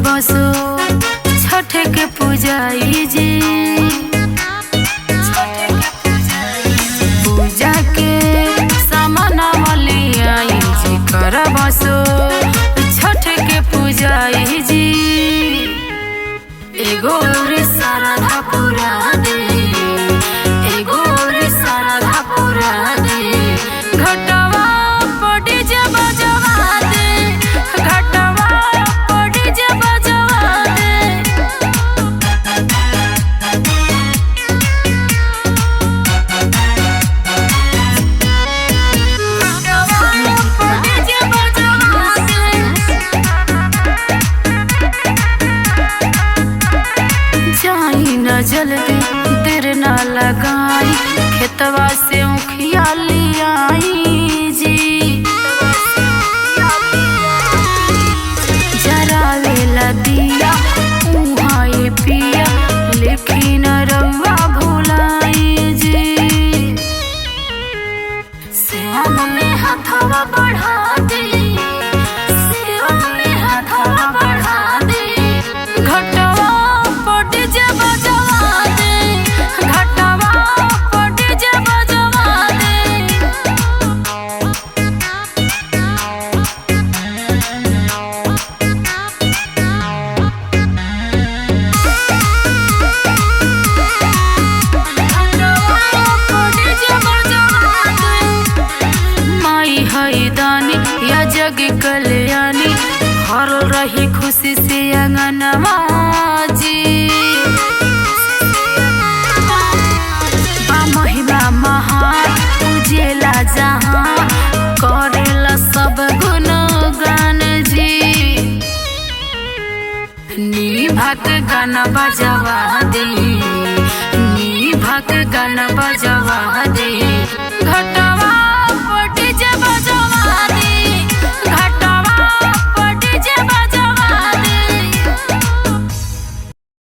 बसो छठ के पूजाई जी पूजा के सामान आई जी कर बसो छठ के पूजाई जी एगो सारा पूरा दे एगो सारा पूरा दे घटवा पड़ी जब जवा दे घटवा पड़ी जब जवा दे जाई न जल्दी देर न लगाई खेतवा से मुखिया लियाई जी जरा वेला दिया उहाए पिया लेकिन रउआ भुलाई जी श्याम में हाथवा बढ़ा दे श्याम में हाथवा बढ़ा दे घटवा पड़ी जब जवा दे घटवा पड़ी जब जवा दे माई हई दानी या जग कल्याणी हर रही खुशी से अंगनवा जी महिमा महान उजेला जहाँ करेला सब गुणगान जी निभक गाना बजवा दे निभक गाना बजवा दे घट